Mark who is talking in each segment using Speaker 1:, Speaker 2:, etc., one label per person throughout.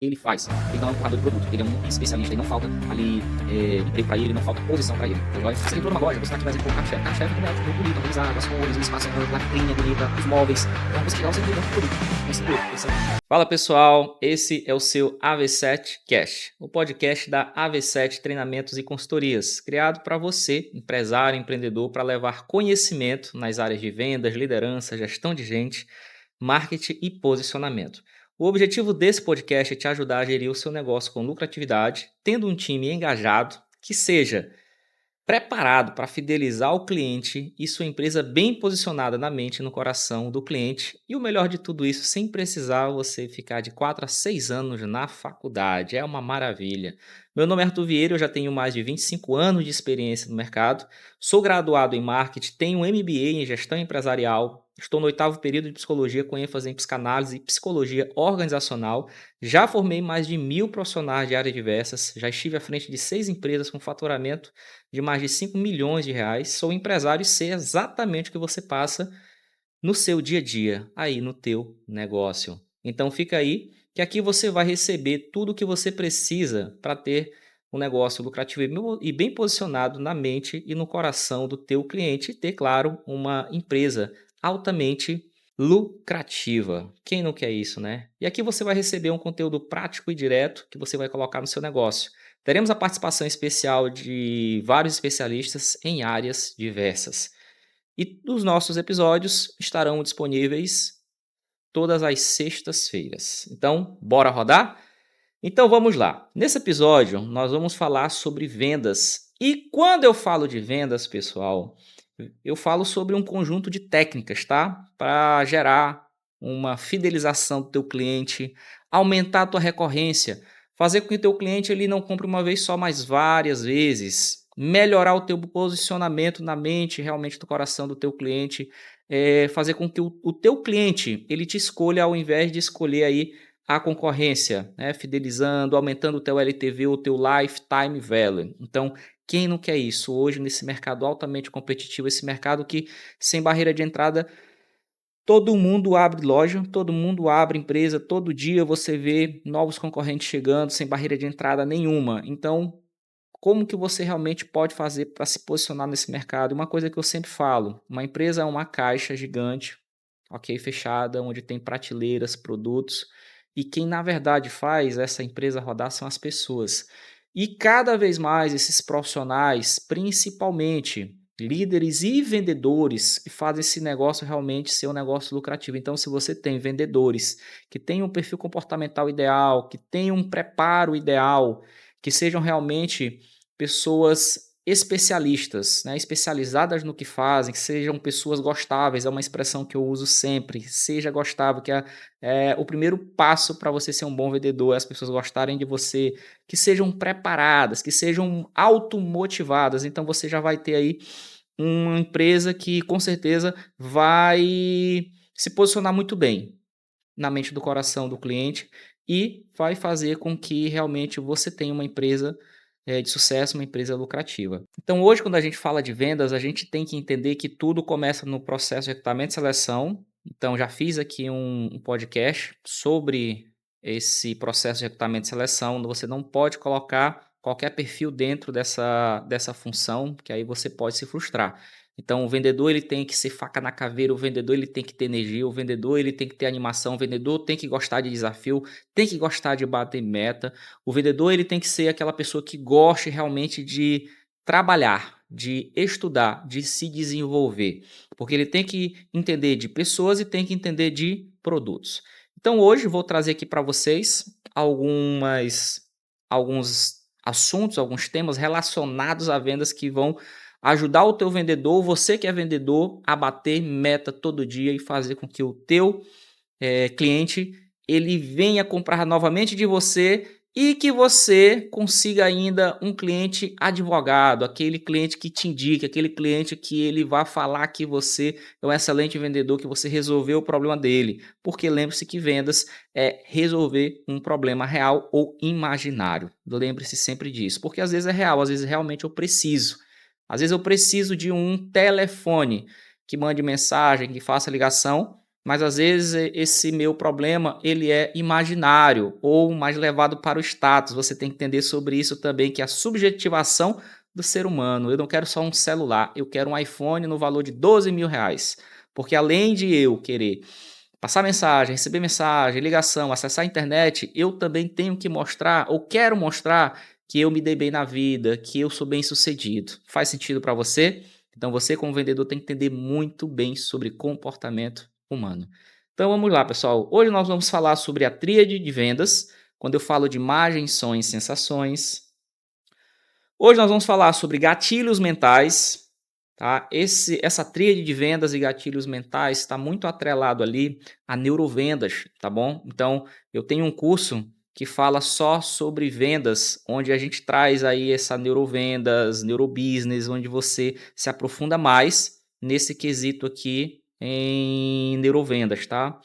Speaker 1: ele faz. Ele não é um empurrador de produto, ele é um especialista, ele não falta ali emprego para ele, não falta posição para ele. Tá joia? Você entrou numa loja, você vai aqui, por exemplo, carro-chefe. Carro-chefe também é muito bonito, organizado, as cores, o espaço, a latrinha bonita, os móveis. Então, você chegar, você entendeu muito bonito. Esse é. Fala pessoal, esse é o seu AV7 Cash, o podcast da AV7 Treinamentos e Consultorias, criado para você, empresário, empreendedor, para levar conhecimento nas áreas de vendas, liderança, gestão de gente, marketing e posicionamento. O objetivo desse podcast é te ajudar a gerir o seu negócio com lucratividade, tendo um time engajado que seja preparado para fidelizar o cliente e sua empresa bem posicionada na mente e no coração do cliente. E o melhor de tudo isso, sem precisar você ficar de 4 a 6 anos na faculdade. É uma maravilha. Meu nome é Arthur Vieira, eu já tenho mais de 25 anos de experiência no mercado. Sou graduado em marketing, tenho um MBA em gestão empresarial. Estou no 8º período de psicologia com ênfase em psicanálise e psicologia organizacional. Já formei mais de 1.000 profissionais de áreas diversas. Já estive à frente de 6 empresas com faturamento de mais de 5 milhões de reais. Sou empresário e sei exatamente o que você passa no seu dia a dia, aí no teu negócio. Então fica aí, que aqui você vai receber tudo o que você precisa para ter um negócio lucrativo e bem posicionado na mente e no coração do teu cliente e ter, claro, uma empresa altamente lucrativa. Quem não quer isso, né? E aqui você vai receber um conteúdo prático e direto que você vai colocar no seu negócio. Teremos a participação especial de vários especialistas em áreas diversas. E os nossos episódios estarão disponíveis todas as sextas-feiras. Então, bora rodar? Então vamos lá. Nesse episódio, nós vamos falar sobre vendas. E quando eu falo de vendas, pessoal, eu falo sobre um conjunto de técnicas, tá? Para gerar uma fidelização do teu cliente, aumentar a tua recorrência, fazer com que o teu cliente ele não compre uma vez só, mas várias vezes, melhorar o teu posicionamento na mente, realmente do coração do teu cliente, fazer com que o teu cliente ele te escolha ao invés de escolher aí a concorrência, né? Fidelizando, aumentando o teu LTV, o teu Lifetime Value. Então, quem não quer isso hoje nesse mercado altamente competitivo, esse mercado que sem barreira de entrada, todo mundo abre loja, todo mundo abre empresa, todo dia você vê novos concorrentes chegando sem barreira de entrada nenhuma. Então, como que você realmente pode fazer para se posicionar nesse mercado? Uma coisa que eu sempre falo, uma empresa é uma caixa gigante, ok, fechada, onde tem prateleiras, produtos, e quem na verdade faz essa empresa rodar são as pessoas. E cada vez mais esses profissionais, principalmente líderes e vendedores, que fazem esse negócio realmente ser um negócio lucrativo. Então, se você tem vendedores que têm um perfil comportamental ideal, que têm um preparo ideal, que sejam realmente pessoas especialistas, né, especializadas no que fazem, que sejam pessoas gostáveis, é uma expressão que eu uso sempre, seja gostável, que é o primeiro passo para você ser um bom vendedor, é as pessoas gostarem de você, que sejam preparadas, que sejam automotivadas, então você já vai ter aí uma empresa que com certeza vai se posicionar muito bem na mente do coração do cliente e vai fazer com que realmente você tenha uma empresa de sucesso, uma empresa lucrativa. Então hoje quando a gente fala de vendas, a gente tem que entender que tudo começa no processo de recrutamento e seleção. Então já fiz aqui um podcast sobre esse processo de recrutamento e seleção. Você não pode colocar qualquer perfil dentro dessa função, que aí você pode se frustrar. Então o vendedor ele tem que ser faca na caveira, o vendedor ele tem que ter energia, o vendedor ele tem que ter animação, o vendedor tem que gostar de desafio, tem que gostar de bater meta, o vendedor ele tem que ser aquela pessoa que goste realmente de trabalhar, de estudar, de se desenvolver, porque ele tem que entender de pessoas e tem que entender de produtos. Então hoje vou trazer aqui para vocês alguns assuntos, alguns temas relacionados a vendas que vão ajudar o teu vendedor, você que é vendedor, a bater meta todo dia e fazer com que o teu cliente ele venha comprar novamente de você e que você consiga ainda um cliente advogado, aquele cliente que te indica, aquele cliente que ele vai falar que você é um excelente vendedor, que você resolveu o problema dele. Porque lembre-se que vendas é resolver um problema real ou imaginário. Lembre-se sempre disso, porque às vezes é real, às vezes realmente eu preciso. Às vezes eu preciso de um telefone que mande mensagem, que faça ligação, mas às vezes esse meu problema ele é imaginário ou mais levado para o status. Você tem que entender sobre isso também, que é a subjetivação do ser humano. Eu não quero só um celular, eu quero um iPhone no valor de R$ 12.000. Porque além de eu querer passar mensagem, receber mensagem, ligação, acessar a internet, eu também tenho que mostrar, ou quero mostrar, que eu me dei bem na vida, que eu sou bem sucedido. Faz sentido para você? Então você, como vendedor, tem que entender muito bem sobre comportamento humano. Então vamos lá, pessoal. Hoje nós vamos falar sobre a tríade de vendas, quando eu falo de imagens, sons e sensações. Hoje nós vamos falar sobre gatilhos mentais, tá? Essa tríade de vendas e gatilhos mentais está muito atrelado ali a neurovendas, tá bom? Então, eu tenho um curso que fala só sobre vendas, onde a gente traz aí essa neurovendas, neurobusiness, onde você se aprofunda mais nesse quesito aqui em neurovendas, tá?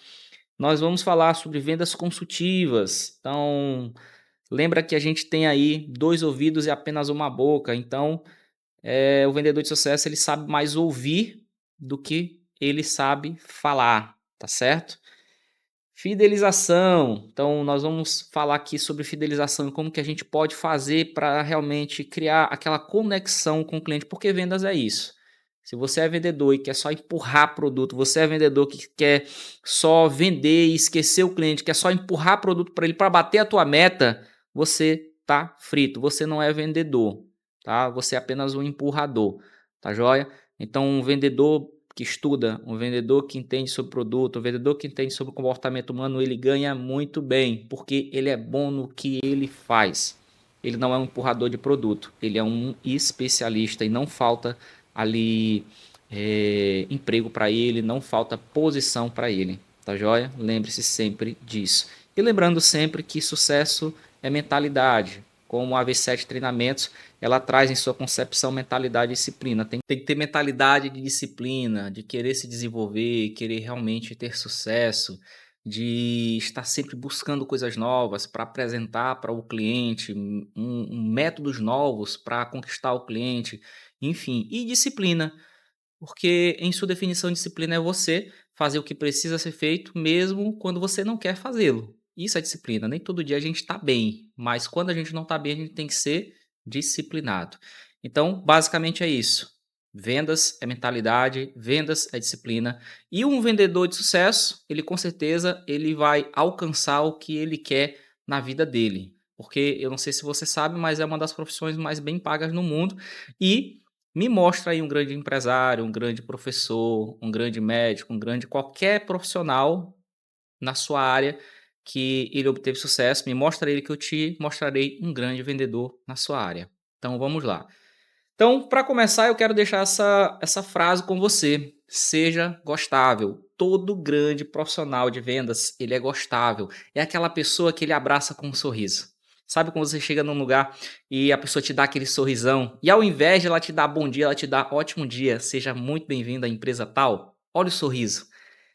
Speaker 1: Nós vamos falar sobre vendas consultivas. Então, lembra que a gente tem aí 2 ouvidos e apenas uma boca, então, o vendedor de sucesso ele sabe mais ouvir do que ele sabe falar, tá certo? Fidelização, então nós vamos falar aqui sobre fidelização e como que a gente pode fazer para realmente criar aquela conexão com o cliente, porque vendas é isso. Se você é vendedor e quer só empurrar produto, você é vendedor que quer só vender e esquecer o cliente, quer só empurrar produto para ele para bater a tua meta, você tá frito, você não é vendedor, tá? Você é apenas um empurrador, tá joia? Então um vendedor que estuda, um vendedor que entende sobre produto, um vendedor que entende sobre comportamento humano, ele ganha muito bem, porque ele é bom no que ele faz. Ele não é um empurrador de produto, ele é um especialista e não falta ali emprego para ele, não falta posição para ele, tá joia? Lembre-se sempre disso. E lembrando sempre que sucesso é mentalidade, como a V7 Treinamentos, ela traz em sua concepção mentalidade e disciplina. Tem que ter mentalidade de disciplina, de querer se desenvolver, querer realmente ter sucesso, de estar sempre buscando coisas novas para apresentar para o cliente, métodos novos para conquistar o cliente, enfim, e disciplina. Porque em sua definição, disciplina é você fazer o que precisa ser feito, mesmo quando você não quer fazê-lo. Isso é disciplina. Nem todo dia a gente está bem, mas quando a gente não está bem, a gente tem que ser disciplinado. Então, basicamente é isso. Vendas é mentalidade, vendas é disciplina. E um vendedor de sucesso, ele com certeza ele vai alcançar o que ele quer na vida dele. Porque eu não sei se você sabe, mas é uma das profissões mais bem pagas no mundo. E me mostra aí um grande empresário, um grande professor, um grande médico, um grande qualquer profissional na sua área que ele obteve sucesso. Me mostra ele que eu te mostrarei um grande vendedor na sua área. Então vamos lá. Então, para começar, eu quero deixar essa frase com você. Seja gostável. Todo grande profissional de vendas, ele é gostável. É aquela pessoa que ele abraça com um sorriso. Sabe quando você chega num lugar e a pessoa te dá aquele sorrisão e ao invés de ela te dar bom dia, ela te dá ótimo dia, seja muito bem-vindo à empresa tal? Olha o sorriso.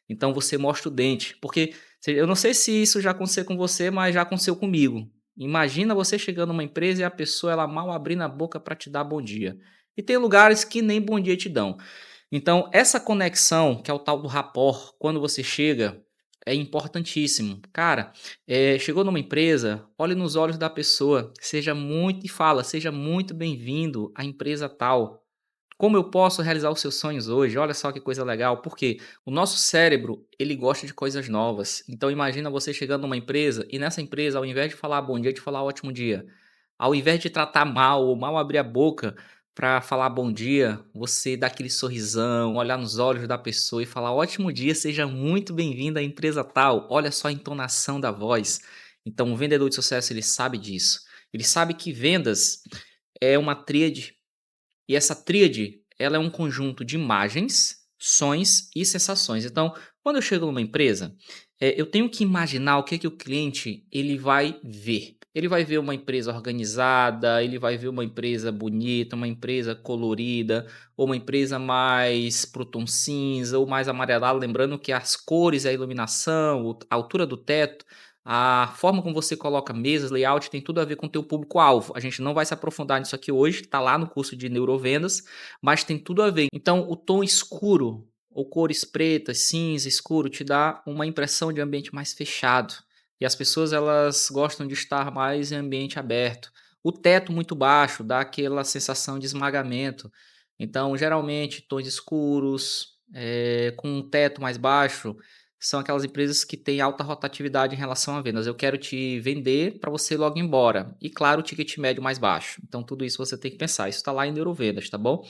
Speaker 1: Então você mostra o dente, porque eu não sei se isso já aconteceu com você, mas já aconteceu comigo. Imagina você chegando numa empresa e a pessoa ela mal abrindo a boca para te dar bom dia. E tem lugares que nem bom dia te dão. Então, essa conexão, que é o tal do rapport, quando você chega, é importantíssimo. Cara, chegou numa empresa, olhe nos olhos da pessoa, seja muito e fala, seja muito bem-vindo à empresa tal. Como eu posso realizar os seus sonhos hoje? Olha só que coisa legal, porque o nosso cérebro, ele gosta de coisas novas. Então imagina você chegando numa empresa e nessa empresa, ao invés de falar bom dia, de falar ótimo dia. Ao invés de tratar mal ou mal abrir a boca para falar bom dia, você dá aquele sorrisão, olhar nos olhos da pessoa e falar ótimo dia, seja muito bem-vindo à empresa tal. Olha só a entonação da voz. Então o vendedor de sucesso, ele sabe disso. Ele sabe que vendas é uma tríade e essa tríade, ela é um conjunto de imagens, sons e sensações. Então, quando eu chego numa empresa, eu tenho que imaginar o que, que o cliente ele vai ver. Ele vai ver uma empresa organizada, ele vai ver uma empresa bonita, uma empresa colorida, ou uma empresa mais pro tom cinza, ou mais amarelada, lembrando que as cores, a iluminação, a altura do teto, a forma como você coloca mesas, layout, tem tudo a ver com o teu público-alvo. A gente não vai se aprofundar nisso aqui hoje, está lá no curso de neurovendas, mas tem tudo a ver. Então, o tom escuro, ou cores pretas, cinza, escuro, te dá uma impressão de ambiente mais fechado. E as pessoas elas gostam de estar mais em ambiente aberto. O teto muito baixo dá aquela sensação de esmagamento. Então, geralmente, tons escuros, com um teto mais baixo, são aquelas empresas que têm alta rotatividade em relação a vendas. Eu quero te vender para você ir logo embora. E claro, o ticket médio mais baixo. Então, tudo isso você tem que pensar. Isso está lá em Neurovendas, tá bom?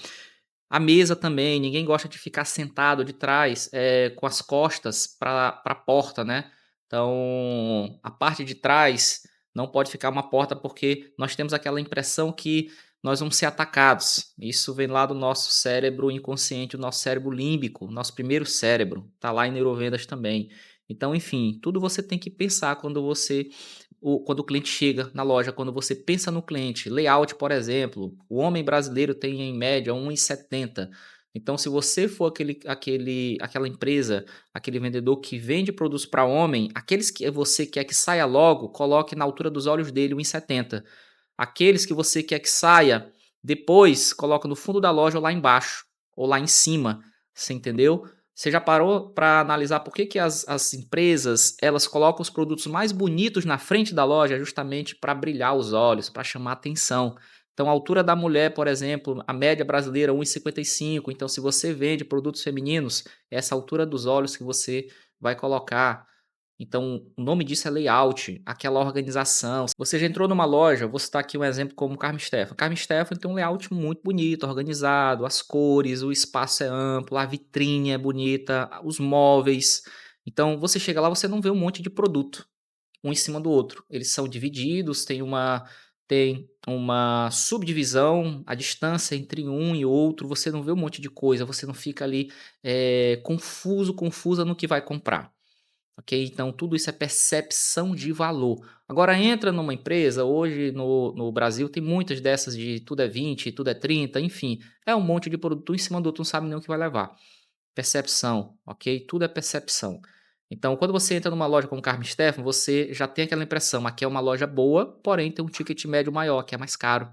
Speaker 1: A mesa também, ninguém gosta de ficar sentado de trás, com as costas para a porta, né. Então, a parte de trás não pode ficar uma porta, porque nós temos aquela impressão que nós vamos ser atacados. Isso vem lá do nosso cérebro inconsciente, o nosso cérebro límbico, nosso primeiro cérebro, tá lá em Neurovendas também. Então, enfim, tudo você tem que pensar quando o cliente chega na loja, quando você pensa no cliente. Layout, por exemplo, o homem brasileiro tem em média 1,70. Então, se você for aquela empresa, aquele vendedor que vende produtos para homem, aqueles que você quer que saia logo, coloque na altura dos olhos dele 1,70. Aqueles que você quer que saia depois, coloca no fundo da loja ou lá embaixo, ou lá em cima. Você entendeu? Você já parou para analisar por que, que as empresas elas colocam os produtos mais bonitos na frente da loja justamente para brilhar os olhos, para chamar atenção. Então, a altura da mulher, por exemplo, a média brasileira é 1,55. Então, se você vende produtos femininos, é essa altura dos olhos que você vai colocar. Então, o nome disso é layout, aquela organização. Se você já entrou numa loja, vou citar aqui um exemplo como Carmen Stefan. Carmen Stefan tem um layout muito bonito, organizado, as cores, o espaço é amplo, a vitrine é bonita, os móveis. Então, você chega lá, você não vê um monte de produto, um em cima do outro. Eles são divididos, tem uma subdivisão, a distância entre um e outro, você não vê um monte de coisa, você não fica ali confusa no que vai comprar. Ok? Então, tudo isso é percepção de valor. Agora, entra numa empresa, hoje no Brasil tem muitas dessas de tudo é 20, tudo é 30, enfim. É um monte de produto em cima do outro, não sabe nem o que vai levar. Percepção, ok? Tudo é percepção. Então, quando você entra numa loja como Carmen Stefan, você já tem aquela impressão, aqui é uma loja boa, porém tem um ticket médio maior, que é mais caro.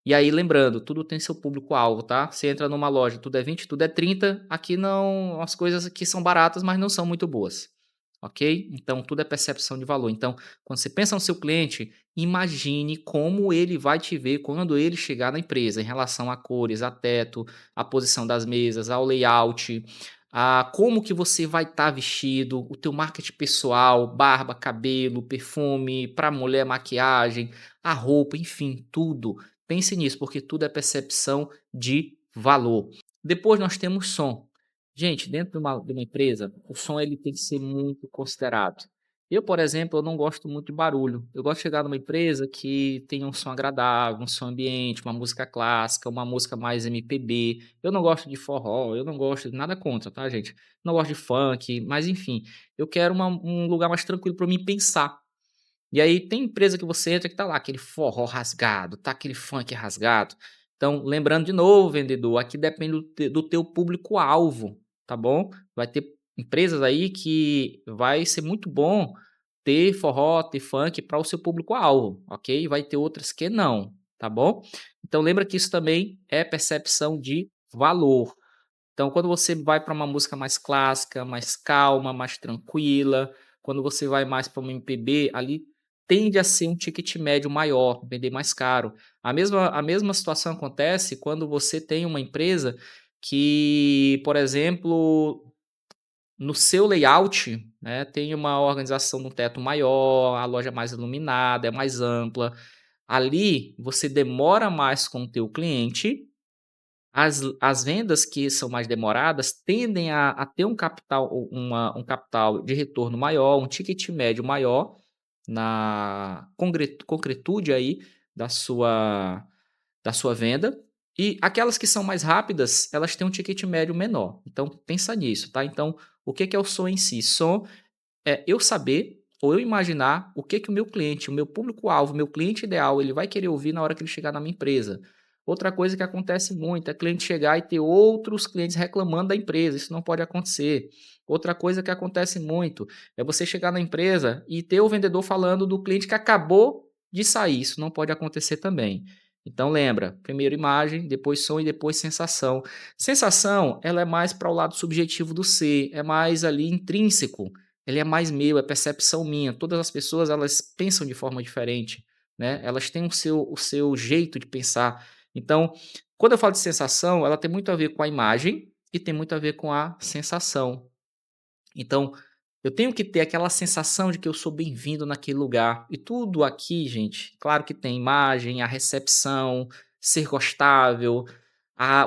Speaker 1: E aí, lembrando, tudo tem seu público-alvo, tá? Você entra numa loja, tudo é 20, tudo é 30, aqui não, as coisas aqui são baratas, mas não são muito boas. Ok? Então, tudo é percepção de valor. Então, quando você pensa no seu cliente, imagine como ele vai te ver quando ele chegar na empresa, em relação a cores, a teto, a posição das mesas, ao layout, a como que você vai estar vestido, o teu marketing pessoal, barba, cabelo, perfume, para mulher, maquiagem, a roupa, enfim, tudo. Pense nisso, porque tudo é percepção de valor. Depois nós temos som. Gente, dentro de uma empresa, o som ele tem que ser muito considerado. Eu, por exemplo, eu não gosto muito de barulho. Eu gosto de chegar numa empresa que tenha um som agradável, um som ambiente, uma música clássica, uma música mais MPB. Eu não gosto de forró, eu não gosto de nada contra, tá, gente? Não gosto de funk, mas enfim, eu quero um lugar mais tranquilo para mim pensar. E aí tem empresa que você entra que tá lá aquele forró rasgado, tá aquele funk rasgado. Então, lembrando de novo, vendedor, aqui depende do teu público-alvo, tá bom? Vai ter empresas aí que vai ser muito bom ter forró, ter funk para o seu público-alvo, ok? Vai ter outras que não, tá bom? Então, lembra que isso também é percepção de valor. Então, quando você vai para uma música mais clássica, mais calma, mais tranquila, quando você vai mais para uma MPB, ali tende a ser um ticket médio maior, vender mais caro. A mesma situação acontece quando você tem uma empresa que, por exemplo, no seu layout, né, tem uma organização no teto maior, a loja é mais iluminada, é mais ampla. Ali você demora mais com o teu cliente, as vendas que são mais demoradas tendem a ter um capital de retorno maior, um ticket médio maior na concretude aí da sua da sua venda, e aquelas que são mais rápidas, elas têm um ticket médio menor. Então pensa nisso, tá? Então, o que que é o som em si? Som é eu saber ou eu imaginar o que que o meu cliente, o meu público-alvo, o meu cliente ideal, ele vai querer ouvir na hora que ele chegar na minha empresa. Outra coisa que acontece muito é cliente chegar e ter outros clientes reclamando da empresa. Isso não pode acontecer. Outra coisa que acontece muito é você chegar na empresa e ter o vendedor falando do cliente que acabou de sair. Isso não pode acontecer também. Então lembra, primeiro imagem, depois som e depois sensação. Sensação, ela é mais para o lado subjetivo do ser, é mais ali intrínseco, ele é mais meu, é percepção minha. Todas as pessoas, elas pensam de forma diferente, né? Elas têm o seu jeito de pensar. Então, quando eu falo de sensação, ela tem muito a ver com a imagem e tem muito a ver com a sensação. Então, eu tenho que ter aquela sensação de que eu sou bem-vindo naquele lugar. E tudo aqui, gente, claro que tem imagem, a recepção, ser gostável,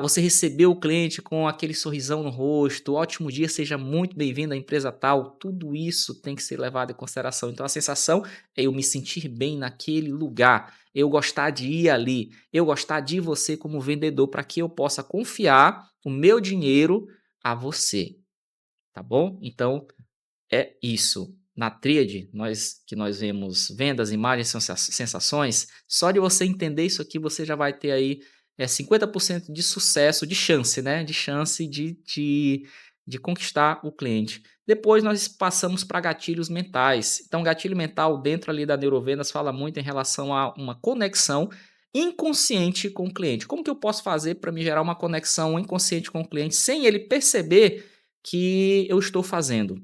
Speaker 1: você receber o cliente com aquele sorrisão no rosto, ótimo dia, seja muito bem-vindo à empresa tal. Tudo isso tem que ser levado em consideração. Então, a sensação é eu me sentir bem naquele lugar, eu gostar de ir ali, eu gostar de você como vendedor, para que eu possa confiar o meu dinheiro a você. Tá bom? Então, é isso. Na tríade, nós vemos vendas, imagens, sensações, só de você entender isso aqui, você já vai ter aí 50% de sucesso, de chance, né? De chance de conquistar o cliente. Depois nós passamos para gatilhos mentais. Então, gatilho mental dentro ali da neurovendas fala muito em relação a uma conexão inconsciente com o cliente. Como que eu posso fazer para me gerar uma conexão inconsciente com o cliente sem ele perceber que eu estou fazendo?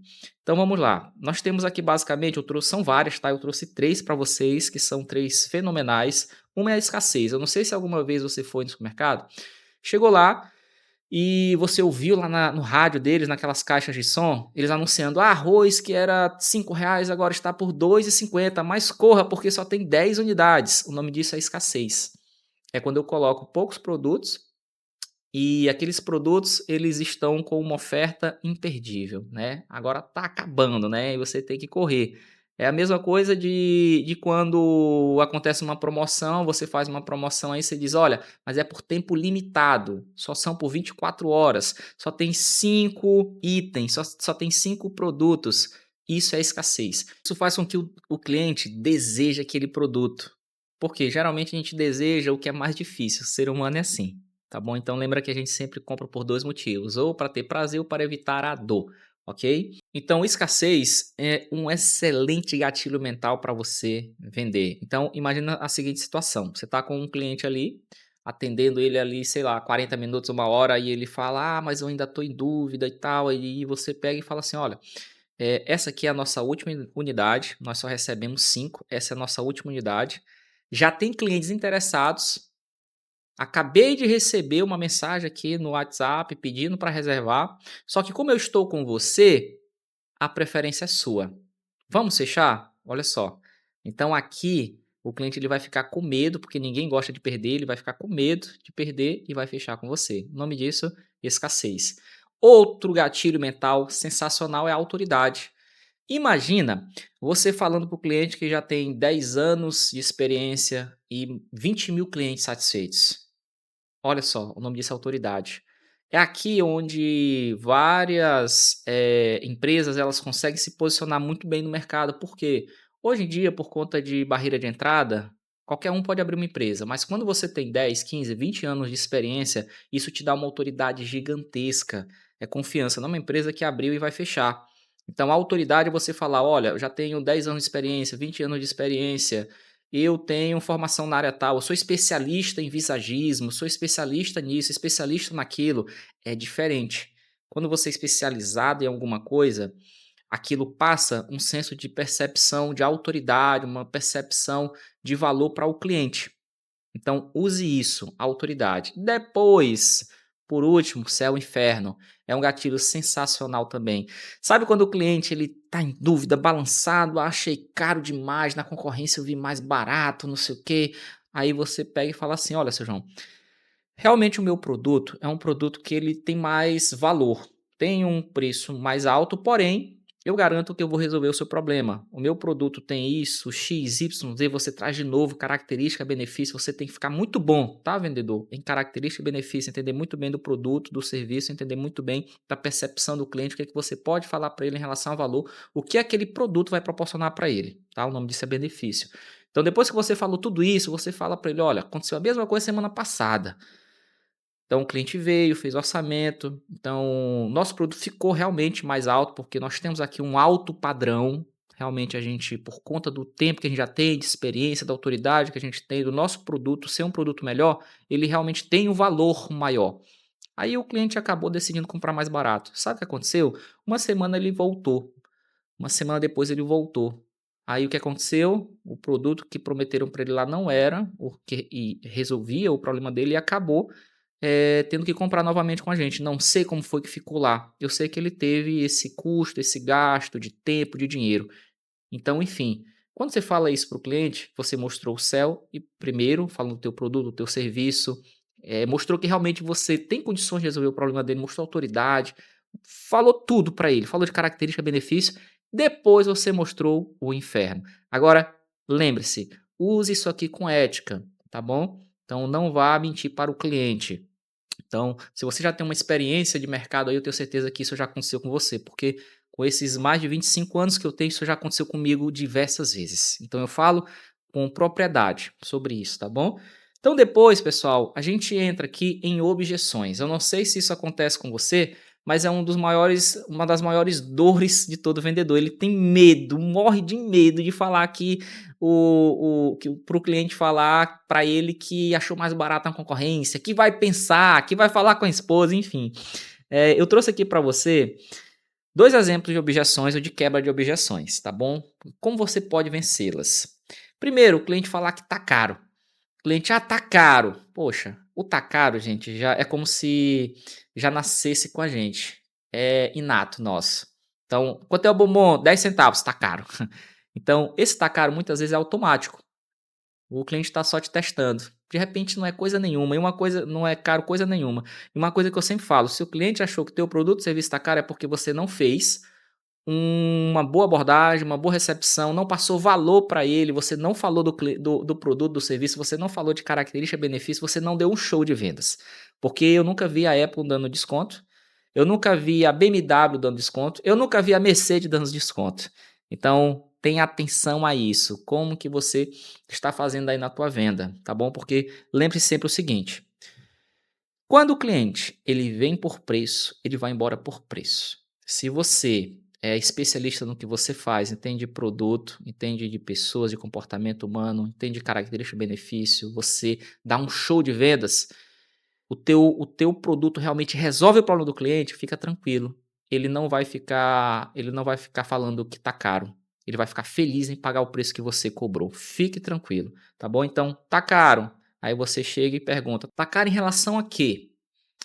Speaker 1: Então vamos lá. Nós temos aqui basicamente, são várias, tá? Eu trouxe três para vocês, que são três fenomenais. Uma é a escassez. Eu não sei se alguma vez você foi no supermercado, chegou lá e você ouviu lá no rádio deles, naquelas caixas de som, eles anunciando: arroz que era R$ 5 agora está por R$ 2,50, mas corra porque só tem 10 unidades. O nome disso é escassez. É quando eu coloco poucos produtos e aqueles produtos, eles estão com uma oferta imperdível, né? Agora tá acabando, né? E você tem que correr. É a mesma coisa de quando acontece uma promoção, você faz uma promoção aí, você diz: olha, mas é por tempo limitado, só são por 24 horas, só tem 5 itens, só tem 5 produtos. Isso é escassez. Isso faz com que o cliente deseje aquele produto. Porque geralmente a gente deseja o que é mais difícil. O ser humano é assim. Tá bom? Então lembra que a gente sempre compra por dois motivos: ou para ter prazer ou para evitar a dor, ok? Então, escassez é um excelente gatilho mental para você vender. Então, imagina a seguinte situação: você está com um cliente ali, atendendo ele ali, sei lá, 40 minutos, uma hora, e ele fala: mas eu ainda estou em dúvida e tal. E você pega e fala assim: olha, essa aqui é a nossa última unidade, nós só recebemos 5, essa é a nossa última unidade. Já tem clientes interessados. Acabei de receber uma mensagem aqui no WhatsApp pedindo para reservar, só que como eu estou com você, a preferência é sua. Vamos fechar? Olha só. Então aqui o cliente ele vai ficar com medo, porque ninguém gosta de perder, ele vai ficar com medo de perder e vai fechar com você. O nome disso, escassez. Outro gatilho mental sensacional é a autoridade. Imagina você falando para o cliente que já tem 10 anos de experiência e 20 mil clientes satisfeitos. Olha só, o nome disso é autoridade. É aqui onde várias, empresas elas conseguem se posicionar muito bem no mercado, porque hoje em dia, por conta de barreira de entrada, qualquer um pode abrir uma empresa, mas quando você tem 10, 15, 20 anos de experiência, isso te dá uma autoridade gigantesca, é confiança, não é uma empresa que abriu e vai fechar. Então a autoridade é você falar: olha, eu já tenho 10 anos de experiência, 20 anos de experiência, eu tenho formação na área tal, eu sou especialista em visagismo, sou especialista nisso, especialista naquilo. É diferente. Quando você é especializado em alguma coisa, aquilo passa um senso de percepção de autoridade, uma percepção de valor para o cliente. Então, use isso, autoridade. Depois, por último, céu e inferno. É um gatilho sensacional também. Sabe quando o cliente ele tá em dúvida, balançado: achei caro demais, na concorrência eu vi mais barato, não sei o quê. Aí você pega e fala assim: olha, seu João, realmente o meu produto é um produto que ele tem mais valor, tem um preço mais alto, porém, eu garanto que eu vou resolver o seu problema. O meu produto tem isso, X, Y, Z, você traz de novo característica, benefício, você tem que ficar muito bom, tá, vendedor? Em característica e benefício, entender muito bem do produto, do serviço, entender muito bem da percepção do cliente, o que é que você pode falar para ele em relação ao valor, o que aquele produto vai proporcionar para ele, tá? O nome disso é benefício. Então, depois que você falou tudo isso, você fala para ele: olha, aconteceu a mesma coisa semana passada. Então o cliente veio, fez orçamento, então nosso produto ficou realmente mais alto, porque nós temos aqui um alto padrão, realmente a gente, por conta do tempo que a gente já tem, de experiência, da autoridade que a gente tem, do nosso produto ser um produto melhor, ele realmente tem um valor maior. Aí o cliente acabou decidindo comprar mais barato. Sabe o que aconteceu? Uma semana ele voltou. Uma semana depois ele voltou. Aí o que aconteceu? O produto que prometeram para ele lá não era o que e resolvia o problema dele e acabou tendo que comprar novamente com a gente. Não sei como foi que ficou lá. Eu sei que ele teve esse custo, esse gasto de tempo, de dinheiro. Então, enfim, quando você fala isso para o cliente, você mostrou o céu e primeiro, falando do teu produto, do teu serviço, mostrou que realmente você tem condições de resolver o problema dele, mostrou autoridade, falou tudo para ele, falou de característica, benefício, depois você mostrou o inferno. Agora, lembre-se, use isso aqui com ética, tá bom? Então não vá mentir para o cliente. Então, se você já tem uma experiência de mercado aí, eu tenho certeza que isso já aconteceu com você, porque com esses mais de 25 anos que eu tenho, isso já aconteceu comigo diversas vezes. Então eu falo com propriedade sobre isso, tá bom? Então depois, pessoal, a gente entra aqui em objeções. Eu não sei se isso acontece com você, mas é uma das maiores dores de todo vendedor. Ele tem medo, morre de medo de falar que para o cliente falar para ele que achou mais barato na concorrência, que vai pensar, que vai falar com a esposa, enfim. Eu trouxe aqui para você 2 exemplos de objeções ou de quebra de objeções, tá bom? Como você pode vencê-las? Primeiro, o cliente falar que tá caro. O cliente, tá caro. Poxa, o tá caro, gente, já é como se já nascesse com a gente. É inato nosso. Então, quanto é o bombom? 10 centavos, tá caro. Então, esse tá caro muitas vezes é automático. O cliente está só te testando. De repente não é coisa nenhuma, e uma coisa não é caro coisa nenhuma. E uma coisa que eu sempre falo, se o cliente achou que o teu produto ou serviço está caro é porque você não fez uma boa abordagem, uma boa recepção, não passou valor para ele, você não falou do produto, do serviço, você não falou de característica, benefício, você não deu um show de vendas. Porque eu nunca vi a Apple dando desconto, eu nunca vi a BMW dando desconto, eu nunca vi a Mercedes dando desconto. Então, tenha atenção a isso, como que você está fazendo aí na tua venda, tá bom? Porque lembre-se sempre o seguinte, quando o cliente ele vem por preço, ele vai embora por preço. Se você é especialista no que você faz, entende de produto, entende de pessoas, de comportamento humano, entende de característica e benefício, você dá um show de vendas, o teu produto realmente resolve o problema do cliente, fica tranquilo. Ele não vai ficar falando que tá caro. Ele vai ficar feliz em pagar o preço que você cobrou. Fique tranquilo, tá bom? Então, tá caro. Aí você chega e pergunta: "Tá caro em relação a quê?"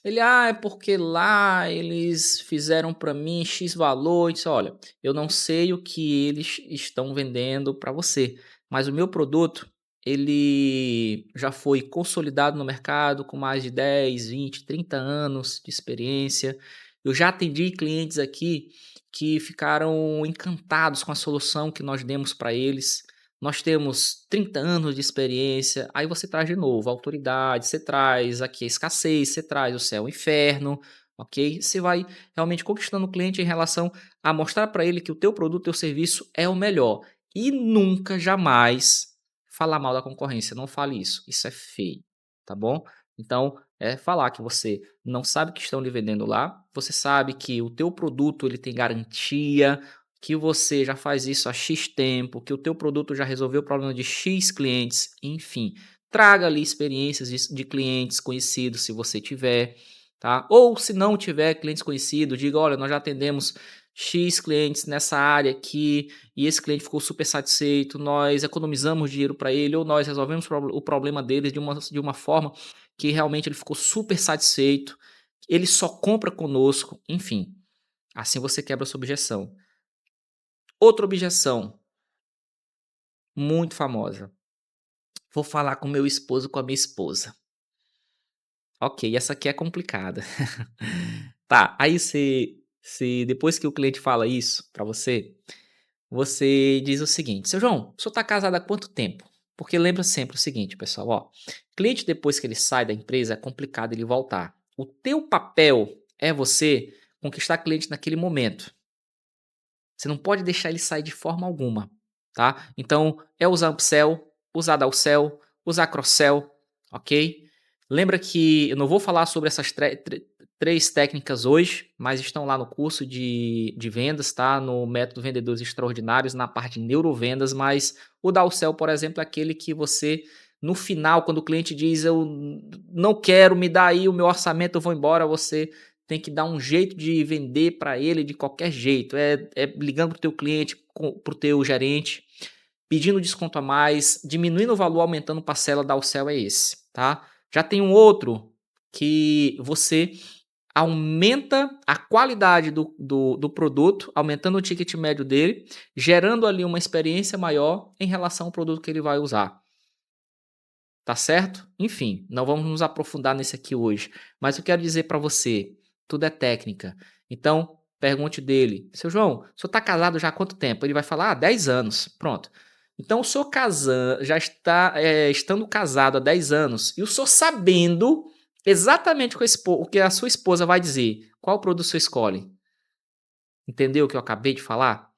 Speaker 1: Ele: "Ah, é porque lá eles fizeram para mim X valor". Eu disse: "Olha, eu não sei o que eles estão vendendo para você, mas o meu produto, ele já foi consolidado no mercado com mais de 10, 20, 30 anos de experiência. Eu já atendi clientes aqui que ficaram encantados com a solução que nós demos para eles. Nós temos 30 anos de experiência". Aí você traz de novo a autoridade, você traz aqui a escassez, você traz o céu e o inferno, ok? Você vai realmente conquistando o cliente em relação a mostrar para ele que o teu produto, o teu serviço é o melhor. E nunca, jamais falar mal da concorrência. Não fale isso. Isso é feio, tá bom? Então, é falar que você não sabe o que estão lhe vendendo lá, você sabe que o teu produto ele tem garantia, que você já faz isso há X tempo, que o teu produto já resolveu o problema de X clientes, enfim. Traga ali experiências de clientes conhecidos, se você tiver, tá? Ou se não tiver clientes conhecidos, diga: "Olha, nós já atendemos X clientes nessa área aqui, e esse cliente ficou super satisfeito, nós economizamos dinheiro para ele, ou nós resolvemos o problema dele de uma forma que realmente ele ficou super satisfeito, ele só compra conosco", enfim. Assim você quebra a sua objeção. Outra objeção, muito famosa. Vou falar com meu esposo, com a minha esposa. Ok, essa aqui é complicada. Tá, aí se depois que o cliente fala isso pra você, você diz o seguinte: "Seu João, o senhor tá casado há quanto tempo?" Porque lembra sempre o seguinte, pessoal, ó, cliente depois que ele sai da empresa é complicado ele voltar. O teu papel é você conquistar cliente naquele momento. Você não pode deixar ele sair de forma alguma, tá? Então, é usar upsell, usar downsell, usar cross-sell, ok? Lembra que eu não vou falar sobre essas 3 técnicas hoje, mas estão lá no curso de vendas, tá? No método Vendedores Extraordinários, na parte de neurovendas, mas o downsell, por exemplo, é aquele que você, no final, quando o cliente diz eu não quero, me dá aí o meu orçamento, eu vou embora, você tem que dar um jeito de vender para ele de qualquer jeito. É ligando para o teu cliente, para o teu gerente, pedindo desconto a mais, diminuindo o valor, aumentando parcela, downsell é esse, tá? Já tem um outro que você aumenta a qualidade do produto, aumentando o ticket médio dele, gerando ali uma experiência maior em relação ao produto que ele vai usar. Tá certo? Enfim, não vamos nos aprofundar nesse aqui hoje, mas eu quero dizer para você, tudo é técnica. Então, pergunte dele, seu João, o senhor está casado já há quanto tempo? Ele vai falar, 10 anos. Pronto. Então, o senhor já está estando casado há 10 anos e o senhor sabendo exatamente o que a sua esposa vai dizer, qual produto você escolhe? Entendeu o que eu acabei de falar?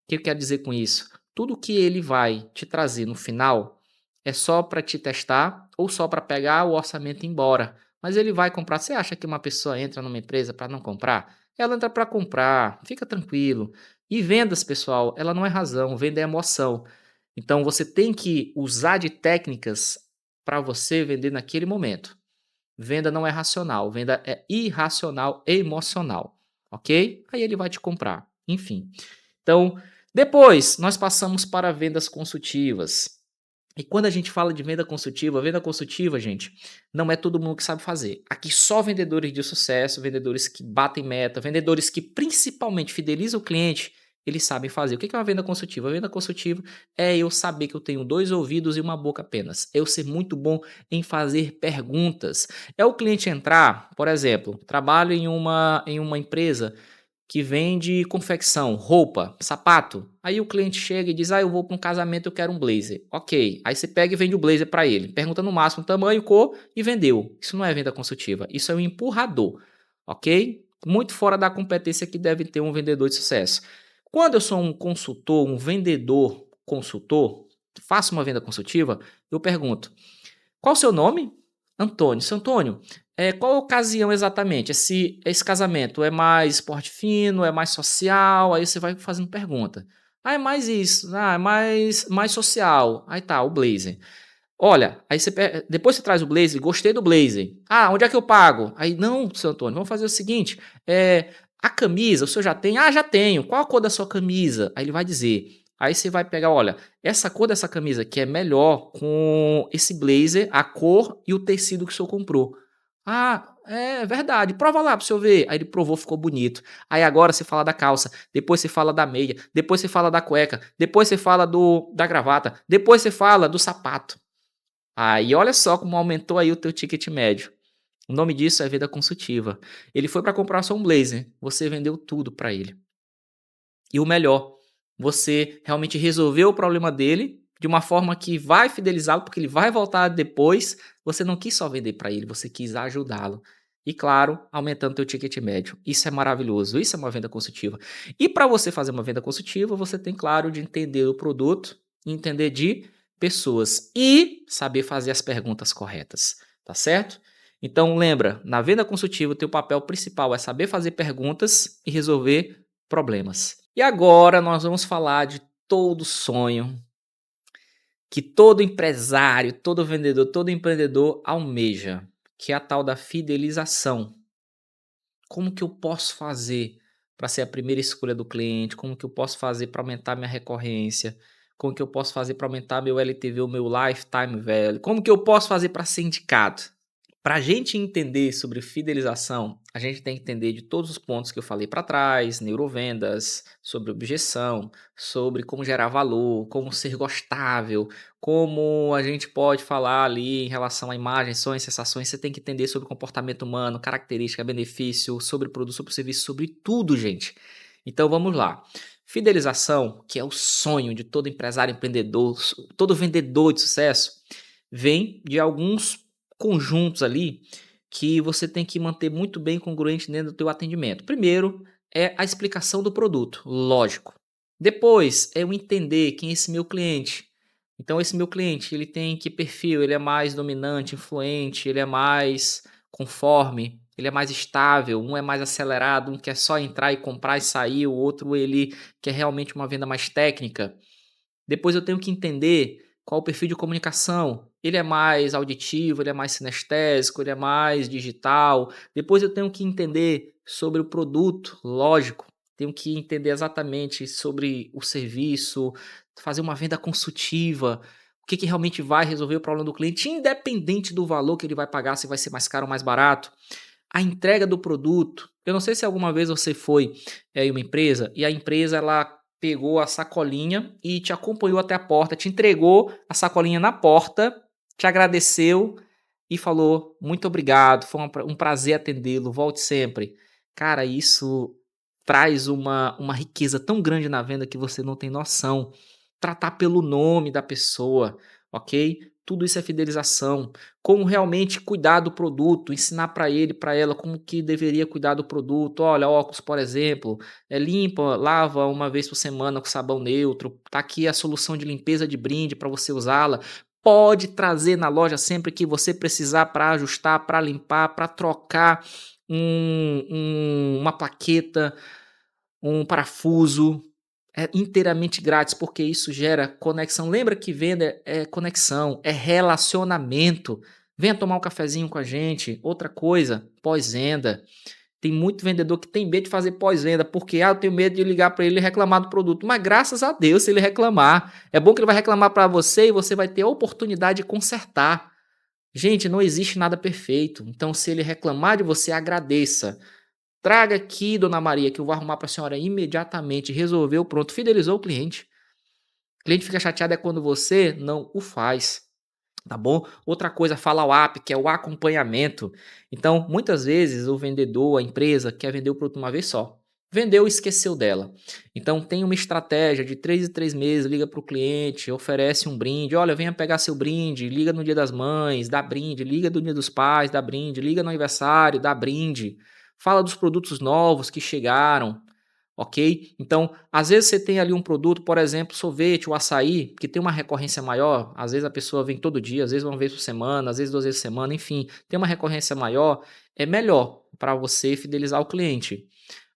Speaker 1: O que eu quero dizer com isso? Tudo que ele vai te trazer no final é só para te testar ou só para pegar o orçamento e ir embora. Mas ele vai comprar. Você acha que uma pessoa entra numa empresa para não comprar? Ela entra para comprar, fica tranquilo. E vendas, pessoal, ela não é razão, venda é emoção. Então você tem que usar de técnicas para você vender naquele momento. Venda não é racional, venda é irracional e emocional, ok? Aí ele vai te comprar, enfim. Então, depois nós passamos para vendas consultivas. E quando a gente fala de venda consultiva, gente, não é todo mundo que sabe fazer. Aqui só vendedores de sucesso, vendedores que batem meta, vendedores que principalmente fidelizam o cliente, eles sabem fazer. O que é uma venda consultiva? A venda consultiva é eu saber que eu tenho 2 ouvidos e uma boca apenas. Eu ser muito bom em fazer perguntas. É o cliente entrar, por exemplo, trabalho em uma empresa que vende confecção, roupa, sapato. Aí o cliente chega e diz: eu vou para um casamento, eu quero um blazer. Ok. Aí você pega e vende o blazer para ele. Pergunta no máximo tamanho, cor e vendeu. Isso não é venda consultiva. Isso é um empurrador. Ok? Muito fora da competência que deve ter um vendedor de sucesso. Quando eu sou um consultor, um vendedor consultor, faço uma venda consultiva, eu pergunto: qual o seu nome? Antônio. Seu Antônio, qual a ocasião exatamente? Esse casamento é mais esporte fino, é mais social? Aí você vai fazendo pergunta. É mais isso. É mais social. Aí tá, o blazer. Olha, aí depois você traz o blazer, gostei do blazer. Onde é que eu pago? Aí, não, seu Antônio, vamos fazer o seguinte, a camisa, o senhor já tem? Já tenho. Qual a cor da sua camisa? Aí ele vai dizer. Aí você vai pegar, olha, essa cor dessa camisa aqui é melhor com esse blazer, a cor e o tecido que o senhor comprou. É verdade, prova lá pro senhor ver. Aí ele provou, ficou bonito. Aí agora você fala da calça, depois você fala da meia, depois você fala da cueca, depois você fala da gravata, depois você fala do sapato. Aí olha só como aumentou aí o teu ticket médio. O nome disso é venda consultiva. Ele foi para comprar só um blazer, você vendeu tudo para ele. E o melhor, você realmente resolveu o problema dele de uma forma que vai fidelizá-lo, porque ele vai voltar depois. Você não quis só vender para ele, você quis ajudá-lo. E claro, aumentando teu ticket médio. Isso é maravilhoso, isso é uma venda consultiva. E para você fazer uma venda consultiva, você tem, claro, de entender o produto, entender de pessoas e saber fazer as perguntas corretas, tá certo? Então lembra, na venda consultiva, o teu papel principal é saber fazer perguntas e resolver problemas. E agora nós vamos falar de todo sonho que todo empresário, todo vendedor, todo empreendedor almeja, que é a tal da fidelização. Como que eu posso fazer para ser a primeira escolha do cliente? Como que eu posso fazer para aumentar minha recorrência? Como que eu posso fazer para aumentar meu LTV, o meu lifetime value? Como que eu posso fazer para ser indicado? Para a gente entender sobre fidelização, a gente tem que entender de todos os pontos que eu falei para trás, neurovendas, sobre objeção, sobre como gerar valor, como ser gostável, como a gente pode falar ali em relação a imagens, sonhos, sensações. Você tem que entender sobre comportamento humano, característica, benefício, sobre produto, sobre serviço, sobre tudo, gente. Então vamos lá. Fidelização, que é o sonho de todo empresário, empreendedor, todo vendedor de sucesso, vem de alguns conjuntos ali que você tem que manter muito bem congruente dentro do teu atendimento. Primeiro é a explicação do produto, lógico. Depois é eu entender quem é esse meu cliente. Então esse meu cliente, ele tem que perfil? Ele é mais dominante, influente, ele é mais conforme, ele é mais estável, um é mais acelerado, um quer só entrar e comprar e sair, o outro ele quer realmente uma venda mais técnica. Depois eu tenho que entender qual o perfil de comunicação. Ele é mais auditivo, ele é mais sinestésico, ele é mais digital. Depois eu tenho que entender sobre o produto, lógico. Tenho que entender exatamente sobre o serviço, fazer uma venda consultiva, o que realmente vai resolver o problema do cliente, independente do valor que ele vai pagar, se vai ser mais caro ou mais barato. A entrega do produto. Eu não sei se alguma vez você foi em uma empresa e a empresa ela pegou a sacolinha e te acompanhou até a porta, te entregou a sacolinha na porta, te agradeceu e falou muito obrigado, foi um prazer atendê-lo, volte sempre. Cara, isso traz uma riqueza tão grande na venda que você não tem noção. Tratar pelo nome da pessoa, ok? Tudo isso é fidelização. Como realmente cuidar do produto, ensinar para ele, para ela como que deveria cuidar do produto. Olha, óculos, por exemplo, limpa, lava uma vez por semana com sabão neutro. Tá aqui a solução de limpeza de brinde para você usá-la. Pode trazer na loja sempre que você precisar para ajustar, para limpar, para trocar uma plaqueta, um parafuso. É inteiramente grátis, porque isso gera conexão. Lembra que venda é conexão, é relacionamento. Venha tomar um cafezinho com a gente. Outra coisa, pós-venda. Tem muito vendedor que tem medo de fazer pós-venda, porque eu tenho medo de ligar para ele e reclamar do produto. Mas graças a Deus, se ele reclamar, é bom que ele vai reclamar para você e você vai ter a oportunidade de consertar. Gente, não existe nada perfeito. Então, se ele reclamar de você, agradeça. Traga aqui, dona Maria, que eu vou arrumar para a senhora imediatamente. Resolveu, pronto, fidelizou o cliente. O cliente fica chateado é quando você não o faz, tá bom? Outra coisa, follow-up, que é o acompanhamento. Então, muitas vezes o vendedor, a empresa, quer vender o produto uma vez só. Vendeu e esqueceu dela. Então, tem uma estratégia de 3 em 3 meses, liga para o cliente, oferece um brinde. Olha, venha pegar seu brinde, liga no dia das mães, dá brinde, liga do dia dos pais, dá brinde, liga no aniversário, dá brinde. Fala dos produtos novos que chegaram, ok? Então, às vezes você tem ali um produto, por exemplo, sorvete, o açaí, que tem uma recorrência maior. Às vezes a pessoa vem todo dia, às vezes uma vez por semana, às vezes 2 vezes por semana, enfim. Tem uma recorrência maior, é melhor para você fidelizar o cliente.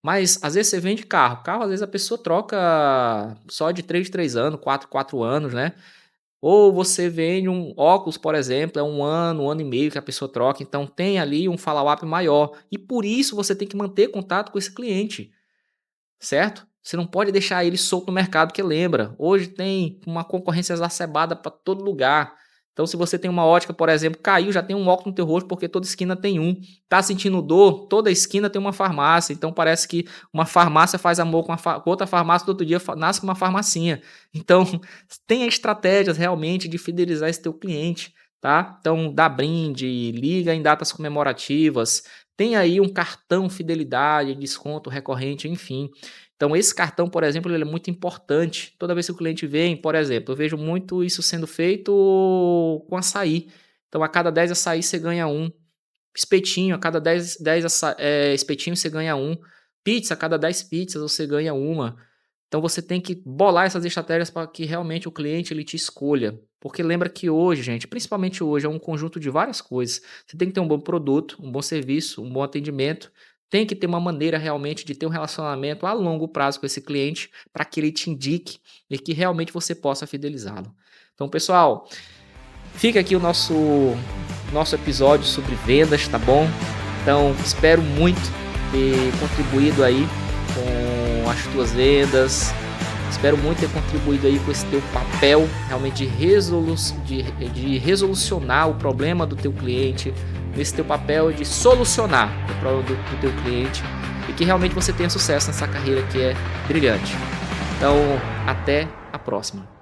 Speaker 1: Mas, às vezes você vende carro. Carro, às vezes a pessoa troca só de 3 em 3 anos, 4 anos, né? Ou você vende um óculos, por exemplo, é 1 ano e meio que a pessoa troca, então tem ali um follow-up maior. E por isso você tem que manter contato com esse cliente, certo? Você não pode deixar ele solto no mercado, porque lembra, hoje tem uma concorrência exacerbada para todo lugar. Então, se você tem uma ótica, por exemplo, caiu, já tem um óculos no teu rosto, porque toda esquina tem um. Tá sentindo dor? Toda esquina tem uma farmácia. Então, parece que uma farmácia faz amor com outra farmácia, do outro dia nasce com uma farmacinha. Então, tenha estratégias realmente de fidelizar esse teu cliente, tá? Então, dá brinde, liga em datas comemorativas, tem aí um cartão fidelidade, desconto recorrente, enfim. Então, esse cartão, por exemplo, ele é muito importante. Toda vez que o cliente vem, por exemplo, eu vejo muito isso sendo feito com açaí. Então, a cada 10 açaí você ganha um. Espetinho, a cada 10 espetinhos você ganha um. Pizza, a cada 10 pizzas você ganha uma. Então, você tem que bolar essas estratégias para que realmente o cliente ele te escolha. Porque lembra que hoje, gente, principalmente hoje, é um conjunto de várias coisas. Você tem que ter um bom produto, um bom serviço, um bom atendimento. Tem que ter uma maneira realmente de ter um relacionamento a longo prazo com esse cliente para que ele te indique e que realmente você possa fidelizá-lo. Então, pessoal, fica aqui o nosso episódio sobre vendas, tá bom? Então, espero muito ter contribuído aí com as tuas vendas. Espero muito ter contribuído aí com esse teu papel realmente de resolucionar o problema do teu cliente, nesse teu papel de solucionar o problema do teu cliente e que realmente você tenha sucesso nessa carreira que é brilhante. Então, até a próxima.